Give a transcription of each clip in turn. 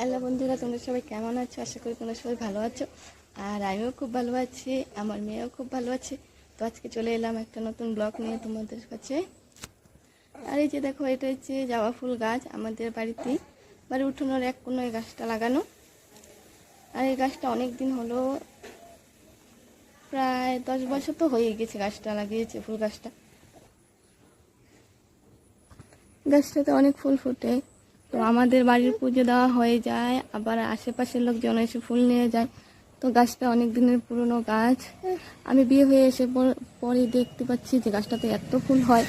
Hello বন্ধুরা, তোমরা সবাই কেমন আছো? আশা করি তোমরা সবাই ভালো আছো। আর আমিও খুব ভালো আছি, আমার মেয়েও খুব ভালো আছে। তো আজকে চলে এলাম একটা নতুন ব্লগ নিয়ে তোমাদের কাছে। আর এই যে দেখো, এটা হচ্ছে জবা ফুল গাছ, আমাদের বাড়িতেই বাড়ির উঠোনের এক কোণে এই গাছটা লাগানো। আর এই গাছটা অনেক দিন হলো, প্রায় 10 বছর তো হয়ে গেছে গাছটা লাগিয়েছে। ফুল গাছটাতে অনেক ফুল ফোটে। তো আমাদের বাড়ির পুজো দেওয়া হয়ে যায়, আবার আশেপাশের লোকজন এসে ফুল নিয়ে যায়। তো গাছটা অনেক দিনের পুরনো গাছ। আমি বিয়ে হয়ে এসে পরে দেখতে পাচ্ছি যে গাছটাতে এত ফুল হয়।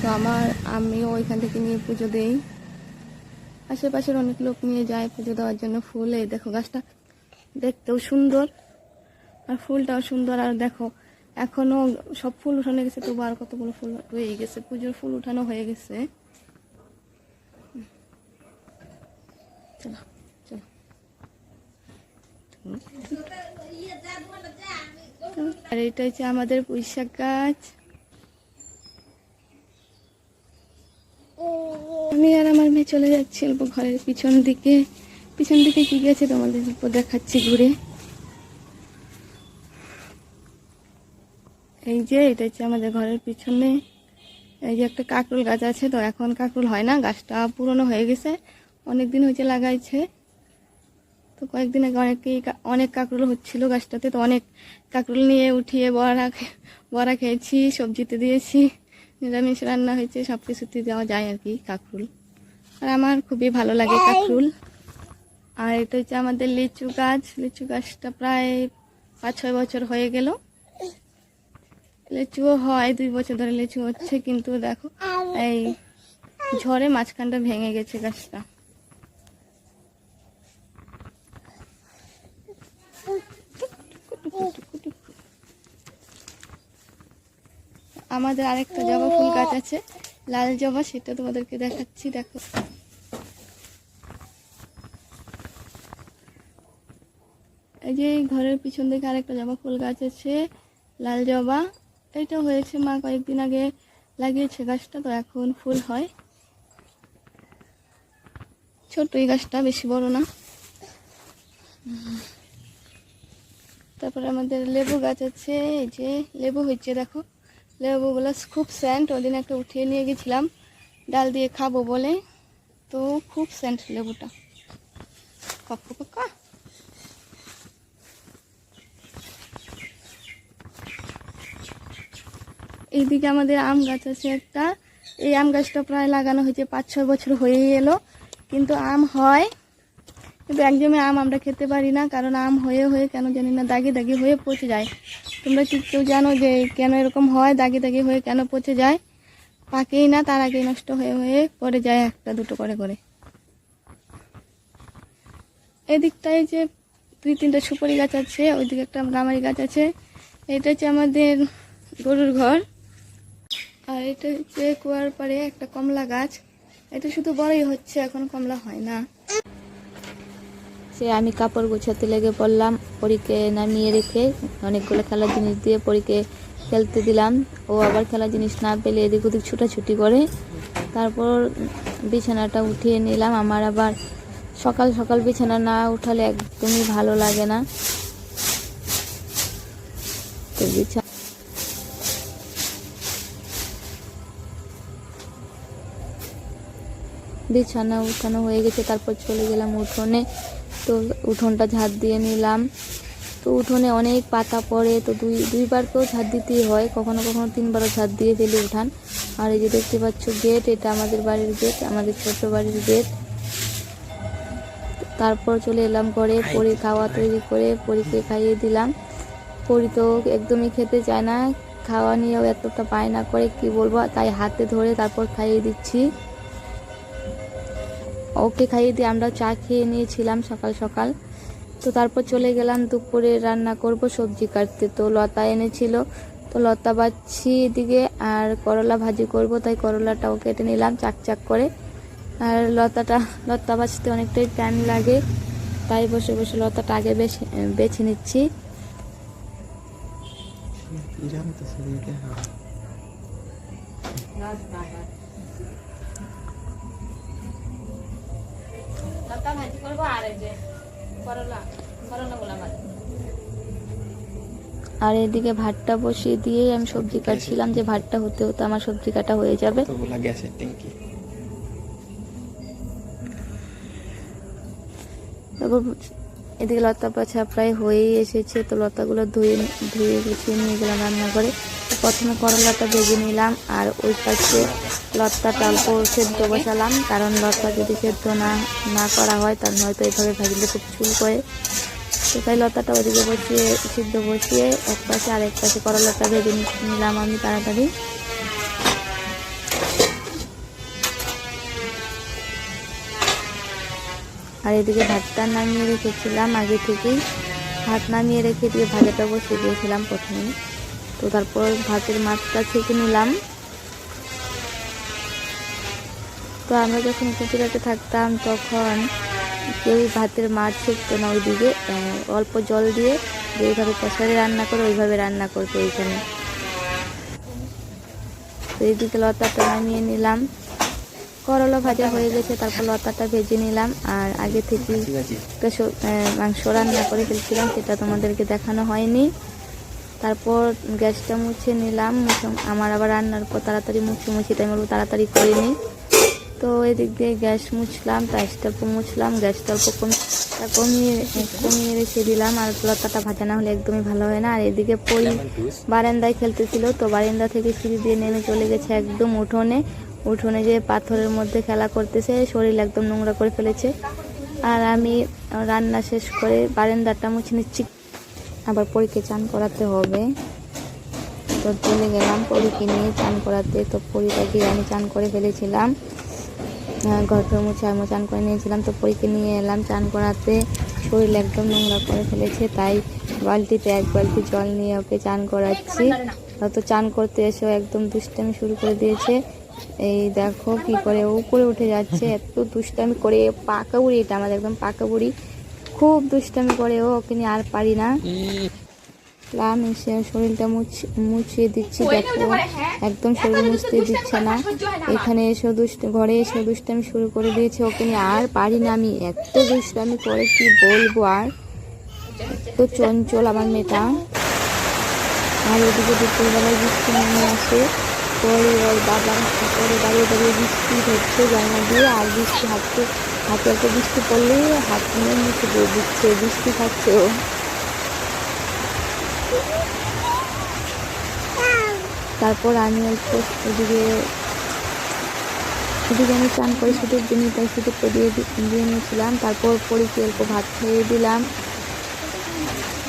তো আমিও ওইখান থেকে নিয়ে পুজো দেই। আশেপাশের অনেক লোক নিয়ে যায় পুজো দেওয়ার জন্য ফুল। এই দেখো, গাছটা দেখতেও সুন্দর আর ফুলটাও সুন্দর। আর দেখো, এখনো সব ফুল উঠানো গেছে, তবু আর কতগুলো ফুল রয়ে গেছে। পুজোর ফুল উঠানো হয়ে গেছে। চলো চলো। আর এটা হচ্ছে আমাদের পুঁইশাক গাছ। আমি আর আমার মেয়ে চলে যাচ্ছি অল্প ঘরের পিছন দিকে কি গেছে তোমাদের দেখাচ্ছি ঘুরে। এই যে এটা হচ্ছে আমাদের ঘরের পিছনে, এই যে একটা কাকরুল গাছ আছে। তো এখন কাকরুল হয় না, গাছটা পুরনো হয়ে গেছে, অনেকদিন হয়েছে লাগাইছে। তো কয়েকদিন আগে অনেক কাকরুল হচ্ছিল গাছটাতে। তো অনেক কাকরুল নিয়ে উঠিয়ে বড়া খেয়েছি, সবজিতে দিয়েছি, নিরামিষ রান্না হয়েছে, সব কিছুতে দেওয়া যায় আর কি কাকরুল। আর আমার খুবই ভালো লাগে কাকরুল। আর এটা হচ্ছে আমাদের লিচু গাছটা প্রায় 5-6 বছর হয়ে গেল। লিচুও হয়, 2 বছর ধরে লিচু হচ্ছে। কিন্তু দেখো, এই ঝড়ে মাঝখানটা ভেঙে গেছে গাছটা। আমাদের আরেকটা জবা ফুল গাছ আছে, লাল জবা, সেটা তোমাদেরকে দেখাচ্ছি। দেখো, এই যে ঘরের পিছন দিকে আরেকটা জবা ফুল গাছ আছে, লাল জবা। এটা হয়েছে, মা কয়েকদিন আগে লাগিয়েছে গাছটা। তো এখন ফুল হয়। ছোট এই গাছটা, বেশি বড় না। তারপরে আমাদের লেবু গাছ আছে, এই যে লেবু হয়েছে দেখো। লেবুগুলো খুব সেন্ট। ওদিন একটা উঠিয়ে নিয়ে গেছিলাম ডাল দিয়ে খাবো বলে। তো খুব সেন্ট লেবুটা। এইদিকে আমাদের আম গাছ আছে একটা। এই আম গাছটা প্রায় লাগানো হয়েছে 5-6 বছর হয়ে এলো, কিন্তু আম হয়। কিন্তু একদমই আম আমরা খেতে পারি না, কারণ আম হয়ে হয়ে কেন জানি না দাগি দাগি হয়ে পচে যায়। তোমরা কি কেউ জানো যে কেন এরকম হয়? দাগি দাগি হয়ে কেন পচে যায়? পাকেই না, তার আগেই নষ্ট হয়ে হয়ে পড়ে যায়, একটা দুটো করে করে। এদিকটায় যে 2-3টা সুপারি গাছ আছে, ওইদিকে একটা গামারি গাছ আছে। এটা হচ্ছে আমাদের গরুর ঘর। আর এটা হচ্ছে কুয়ার পাড়ে একটা কমলা গাছ। এটা শুধু বড়ই হচ্ছে, এখন কমলা হয় না। আমি কাপড় গোছাতে লেগে পড়লাম। পরীকে নামিয়ে রেখে অনেকগুলো খেলার জিনিস দিয়ে পরীকে খেলতে দিলাম। ও আবার খেলার জিনিস না পেলে এদিক ওদিক ছুটাছুটি করে। তারপর বিছানাটা উঠিয়ে নিলাম। আমার আবার সকাল সকাল বিছানা না উঠালে একদমই ভালো লাগে না। তো বিছানা উঠানো হয়ে গেছে। তারপর চলে গেলাম উঠোনে। তো উঠোনটা ঝাড় দিয়ে নিলাম। তো উঠোনে অনেক পাতা পড়ে, তো দুইবার তো ঝাড় দিতেই হয়, কখনো কখনো 3বারও ঝাড় দিয়ে ফেলি উঠান। আর এই যে দেখতে পাচ্ছ গেট, এটা আমাদের বাড়ির গেট, আমাদের ছোট বাড়ির গেট। তারপর চলে এলাম ঘরে, পরি খাওয়া তৈরি করে পরীকে খাইয়ে দিলাম। পরি তো একদমই খেতে চায় না, খাওয়া নিয়েও এতটা বায়না করে কি বলবো, তাই হাতে ধরে তারপর খাইয়ে দিচ্ছি। ওকে খাইয়ে দিয়ে আমরা চা খেয়ে নিয়েছিলাম সকাল সকাল। তো তারপর চলে গেলাম দুপুরে রান্না করব, সবজি কাটতে। তো লতা এনেছিল, তো লতা বাছছি এদিকে। আর করলা ভাজি করব, তাই করলাটাও কেটে নিলাম চাক করে। আর লতা বাছতে অনেকটাই টাইম লাগে, তাই বসে বসে লতাটা আগে বেছে নিচ্ছি। লতা লতা ভাজি করবো আর এই যে করলা করলাগুলো ভাজি। আর এদিকে ভাতটা বসিয়ে দিয়েই আমি সবজি কাটছিলাম, যে ভাতটা হতে হতে আমার সবজি কাটা হয়ে যাবে। গ্যাসের ট্যাঙ্কি। তারপর এদিকে লতা পাছা প্রায় হয়েই এসেছে, তো লতাগুলো ধুয়ে ধুয়ে গুছিয়ে নিয়ে গেলাম রান্না করে। প্রথমে করলাটা ভেজে নিলাম, আর ওই পাশে লতাটা অল্প সেদ্ধ বসালাম, কারণ লতা যদি সেদ্ধ না করা হয় তাহলে হয়তো এইভাবে ভাজলে খুব চুল করে। তো তাই লতাটা ওইদিকে বসিয়ে সিদ্ধ বসিয়ে এক পাশে আর এক পাশে করলাটা ভেজে নিলাম আমি তাড়াতাড়ি। আর এদিকে ভাতটা নামিয়ে রেখেছিলাম আগে থেকেই, ভাত নামিয়ে রেখে দিয়ে ভাজাটা বসিয়ে দিয়েছিলাম প্রথমে। তো তারপর ভাতের মাছটা ছেঁকে নিলাম। তো আমরা যখন কুচিরাতে থাকতাম তখন কেউই ভাতের মাছ ছেঁকতো না, ওইদিকে অল্প জল দিয়ে যেইভাবে প্রেসারে রান্না করে ওইভাবে রান্না করতো ওইখানে। তো এইদিকে লতাটা নামিয়ে নিলাম, করলা ভাজা হয়ে গেছে, তারপর লতাটা ভেজে নিলাম। আর আগে থেকে মাংস রান্না করে ফেলছিলাম, সেটা তোমাদেরকে দেখানো হয়নি। তারপর গ্যাসটা মুছে নিলাম, আমার আবার রান্নার পর তাড়াতাড়ি মুছি তাই বলবো তাড়াতাড়ি করে নিই। তো এদিক দিয়ে গ্যাস মুছলাম, টাইসটা মুছলাম, গ্যাসটা অল্প কমিয়ে রেখে দিলাম। আর লতাটা ভাজা না হলে একদমই ভালো হয় না। আর এদিকে পরি বারান্দায় খেলতেছিল, তো বারান্দা থেকে সিঁড়ি দিয়ে নেমে চলে গেছে একদম উঠোনে যে পাথরের মধ্যে খেলা করতেছে, শরীর একদম নোংরা করে ফেলেছে। আর আমি রান্না শেষ করে বারান্দাটা মুছে নিচ্ছি, আবার পরীকে চান করাতে হবে। তো চলে গেলাম পরীকে নিয়ে চান করাতে। তো পরীটাকে আমি চান করে ফেলেছিলাম, ঘরটা মুছে আমি চান করে নিয়েছিলাম। তো পরীকে নিয়ে এলাম চান করাতে, শরীর একদম নোংরা করে ফেলেছে, তাই বালতিতে এক বালতি জল নিয়ে ওকে চান করাচ্ছি। তো চান করতে এসেও একদম দুষ্টামি শুরু করে দিয়েছে। এই দেখো কি করে উপরে উঠে যাচ্ছে, এত দুষ্টামি করে। পাকা বুড়ি, এটা আমাদের একদম পাকা বুড়ি, খুব দুষ্টামি করে ও, ওকে নিয়ে আর পারি না। আমি এসে শরীরটা মুছিয়ে দিচ্ছি, দেখো একদম শরীর মুছতে দিচ্ছে না। এখানে এসে ঘরে এসে দুষ্টামি শুরু করে দিয়েছে, ওকে নিয়ে আর পারি না আমি, এত দুষ্টামি করে কি বলবো। আর তো চঞ্চল আমার মেয়েটা। আর ওদিকে দুপুরবেলায় বৃষ্টি নেমে আসে, পরে ওর বাবার পরে দাঁড়িয়ে বৃষ্টি হচ্ছে জানলা দিয়ে। আর বৃষ্টি হাতে একটা বৃষ্টি পড়লে হাত নিয়ে মুছে দিয়ে দিচ্ছে, বৃষ্টি খাচ্ছে ও। তারপর আমি অল্প ওদিকে আমি চান করে সুযোগ দিই, তাই সুযোগটা দিয়ে নিয়েছিলাম। তারপর পরীকে অল্প ভাত খাইয়ে দিলাম।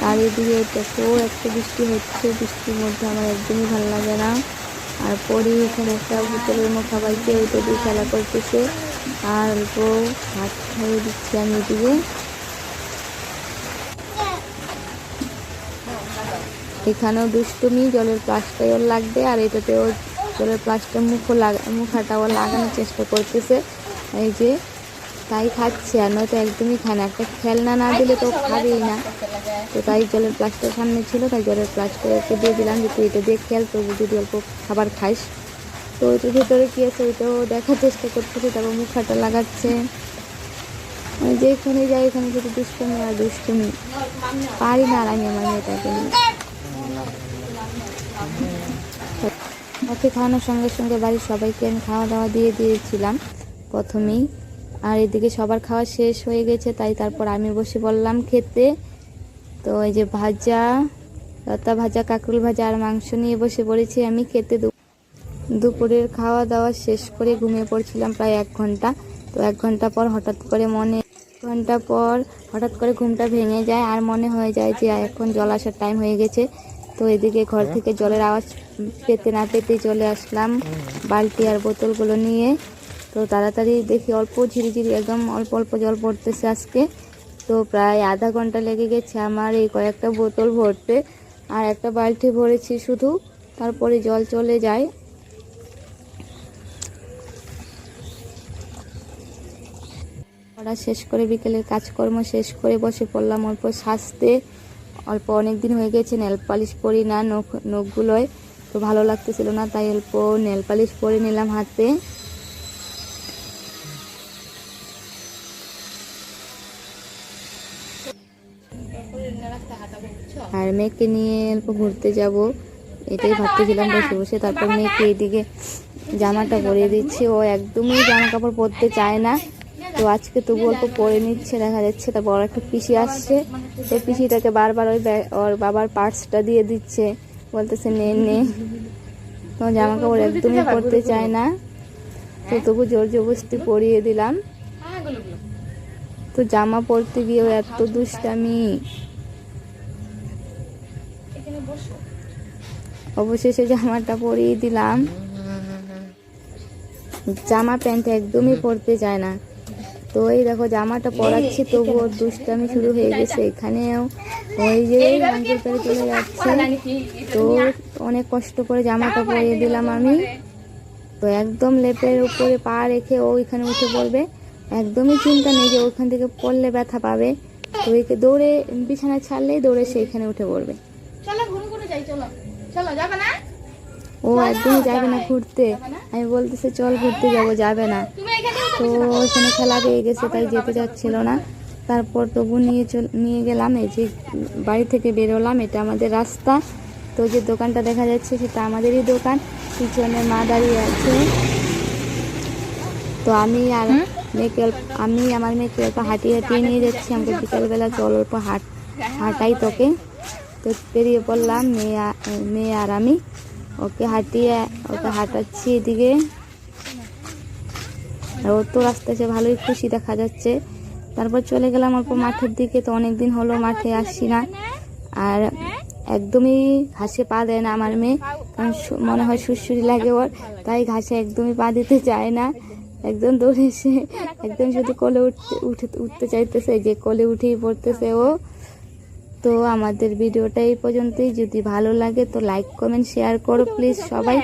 আর এদিকে দেখো একটা বৃষ্টি হচ্ছে, বৃষ্টির মধ্যে আমার একদমই ভালো লাগে না। আর পরে এখানে একটা বোতলের মুখা বাইকে ওইটা দিয়ে খেলা করতেছে, আর অল্প ভাত খাইয়ে দিচ্ছি আমি এদিকে। এখানেও দুষ্টুমি, জলের প্লাসটাই ওর লাগবে, আর এটাতে ওর জলের প্লাসটা মুখাটা ওর লাগানোর চেষ্টা করতেছে, এই যে তাই খাচ্ছে। আর নয়তো একদমই খায় না, একটা খেলনা না দিলে তো খাবেই না। তো তাই জলের প্লাসটার সামনে ছিল, তাই জলের প্লাসটা ওকে দিয়ে দিলাম যে তুই এটা দিয়ে খেল, তো যদি অল্প খাবার খাইস। তো ওইটার ভিতরে কী আছে ওইটাও দেখার চেষ্টা করতেছে, তারপর মুখাটা লাগাচ্ছে। যেখানে যাই এখানে শুধু দুষ্টুমি আর দুষ্টুমি, পারি না আর আমি আমার মেয়েটাকে নিয়ে। ওকে খাওয়ানোর সঙ্গে সঙ্গে বাড়ির সবাইকে আমি খাওয়া দাওয়া দিয়ে দিয়েছিলাম প্রথমেই। আর এদিকে সবার খাওয়া শেষ হয়ে গেছে, তাই তারপর আমি বসে পড়লাম খেতে। তো এই যে লতা ভাজা, কাঁকরোল ভাজা আর মাংস নিয়ে বসে পড়েছি আমি খেতে। দুপুরের খাওয়া দাওয়া শেষ করে ঘুমিয়ে পড়ছিলাম প্রায় 1 ঘন্টা। তো 1 ঘন্টা পর হঠাৎ করে ঘুমটা ভেঙে যায়, আর মনে হয়ে যায় যে এখন জল আসার টাইম হয়ে গেছে। তো এদিকে ঘর থেকে জলের আওয়াজ পেতে না পেতে চলে আসলাম বালতি আর বোতলগুলো নিয়ে। তো তাড়াতাড়ি দেখি অল্প ঝিরিঝিরি একদম অল্প অল্প জল পড়তেছে আজকে। তো প্রায় আধা ঘন্টা লেগে গেছে আমার এই কয়েকটা বোতল ভরতে, আর একটা বালতি ভরেছি শুধু, তারপরে জল চলে যায়। পড়া শেষ করে বিকেলের কাজকর্ম শেষ করে বসে পড়লাম অল্প সাজতে। অনেক দিন হয়ে গেছে নেল পালিশ পরি না, নখগুলোয় তো ভালো লাগতেছিল না, তাই অল্প নেল পালিশ পরে নিলাম হাতে। আর মেয়েকে নিয়ে অল্প ঘুরতে যাব, এটাই ভাবতেছিলাম বসে বসে। তারপর মেয়েকে এদিকে জামাটা পরিয়ে দিচ্ছি, ও একদমই জামা কাপড় পরতে চায় না, তো আজকে তবু অল্প পরে নিচ্ছে দেখা যাচ্ছে। তারপর ওর একটা পিসি আসছে, ওই পিসিটাকে বারবার ওর বাবার পার্সটা দিয়ে দিচ্ছে, বলতেছে নে নে। তো জামা কাপড় একদমই পরতে চায় না, তো তবু জোর জবরদস্তি পরিয়ে দিলাম। তো জামা পরতে গিয়েও এত দুষ্টামি। অবশেষে জামাটা পরিয়ে দিলাম, জামা প্যান্ট একদমই পরতে চায় না। তো এই দেখো জামাটা পরাচ্ছি তবু ওর দুষ্টামি শুরু হয়ে গেছে। এখানেও ওই যে আঙ্কেল পেরে চলে যাচ্ছে, তো অনেক কষ্ট করে জামাটা পরিয়ে দিলাম আমি। তো একদম লেপের উপরে পা রেখে ও ওইখানে উঠে পড়বে, একদমই চিন্তা নেই যে ওইখান থেকে পড়লে ব্যথা পাবে। তো ওইকে দৌড়ে বিছানায় ছাড়লেই দৌড়ে সে এখানে উঠে পড়বে। ও একদমই যাবে না ঘুরতে, আমি বলতেছে চল ঘুরতে যাবো, যাবে না। তো ওখানে খেলা পেয়ে গেছে তাই যেতে যাচ্ছিল না। তারপর তবু নিয়ে গেলাম, এই যে বাড়ি থেকে বেরোলাম, এটা আমাদের রাস্তা। তো যে দোকানটা দেখা যাচ্ছে সেটা আমাদেরই দোকান, পিছনে মা দাঁড়িয়ে আছে। তো আমি আমার মেয়েকে অল্প হাঁটিয়ে নিয়ে যাচ্ছি, আমাকে বিকালবেলা চল অল্প হাঁটাই তোকে। তো বেরিয়ে পড়লাম মেয়ে আর আমি, ওকে হাঁটাচ্ছি এদিকে। আর ওর তো রাস্তায় সে ভালোই খুশি দেখা যাচ্ছে। তারপর চলে গেলাম অল্প মাঠের দিকে, তো অনেকদিন হলো মাঠে আসছি না। আর একদমই ঘাসে পা দেয় না আমার মেয়ে, কারণ মনে হয় সুরসুরি লাগে ওর, তাই ঘাসে একদমই পা দিতে চায় না। একদম দৌড়ে এসে একদম শুধু কোলে উঠতে চাইতেছে, যে কোলে উঠেই পড়তেছে ও। তো আমাদের ভিডিওটা এই পর্যন্তই, যদি ভালো লাগে তো লাইক কমেন্ট শেয়ার করো প্লিজ সবাই,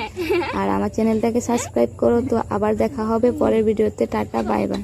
আর আমার চ্যানেলটাকে সাবস্ক্রাইব করো। তো আবার দেখা হবে পরের ভিডিওতে, টাটা বাই বাই।